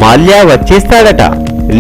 Mallya వచ్చేస్తాడట.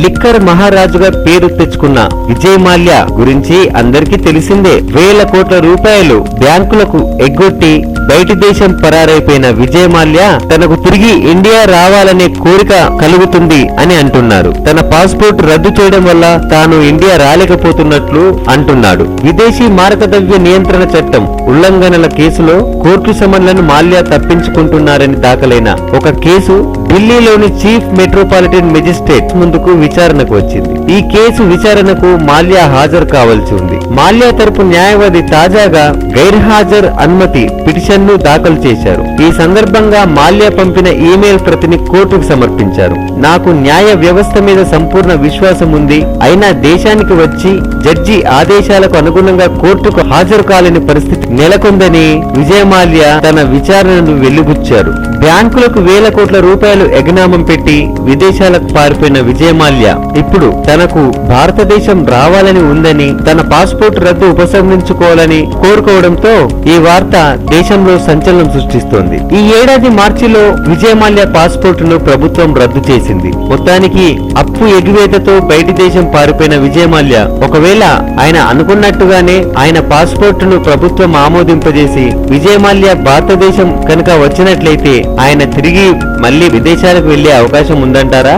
Liquor మహారాజుగా పేరు తెచ్చుకున్న విజయ్ మాల్యా గురించి అందరికీ తెలిసిందే. వేల కోట్ల రూపాయలు బ్యాంకులకు ఎగ్గొట్టి బయటి దేశం పరారైపోయిన విజయ్ మాల్యా తనకు తిరిగి ఇండియా రావాలనే కోరిక కలుగుతుంది అని అంటున్నారు. తన పాస్పోర్ట్ రద్దు చేయడం వల్ల తాను ఇండియా రాలేకపోతున్నట్లు అంటున్నాడు. విదేశీ మారకద్రవ్య నియంత్రణ చట్టం ఉల్లంఘనల కేసులో కోర్టు సమన్లను మాల్యా తప్పించుకుంటున్నారని దాఖలైన ఒక కేసు ఢిల్లీలోని చీఫ్ మెట్రోపాలిటన్ మెజిస్ట్రేట్ ముందుకు విచారణకు వచ్చింది. ఈ కేసు విచారణకు మాల్యా హాజరు కావాల్సి ఉంది. మాల్యా తరపు న్యాయవాది తాజాగా గైర్హాజరు అనుమతి పిటిషన్ ను దాఖలు చేశారు. ఈ సందర్భంగా మాల్యా పంపిన ఈమెయిల్ ప్రతిని కోర్టుకు సమర్పించారు. నాకు న్యాయ వ్యవస్థ మీద సంపూర్ణ విశ్వాసం ఉంది, అయినా దేశానికి వచ్చి జడ్జి ఆదేశాలకు అనుగుణంగా కోర్టుకు హాజరు కాలేని పరిస్థితి నెలకొందని విజయ్ మాల్యా తన విచారణను వెలిబుచ్చారు. బ్యాంకులకు వేల కోట్ల రూపాయలు ఎగనామం పెట్టి విదేశాలకు పారిపోయిన విజయ్ మాల్యా ఇప్పుడు తనకు భారతదేశం రావాలని ఉందని, తన పాస్పోర్ట్ రద్దు ఉపసంహరించుకోవాలని కోరుకోవడంతో ఈ వార్త దేశంలో సంచలనం సృష్టిస్తోంది. ఈ ఏడాది మార్చిలో విజయ్ మాల్యా పాస్పోర్ట్ ను ప్రభుత్వం రద్దు చేసింది. మొత్తానికి అప్పు ఎగువేతతో బయటి దేశం పారిపోయిన విజయ్ మాల్యా ఒకవేళ ఆయన అనుకున్నట్టుగానే ఆయన పాస్పోర్ట్ ను ప్రభుత్వం ఆమోదింపజేసి విజయ్ మాల్యా భారతదేశం కనుక వచ్చినట్లయితే ఆయన తిరిగి మళ్లీ విదేశాలకు వెళ్లే అవకాశం ఉందంటారా?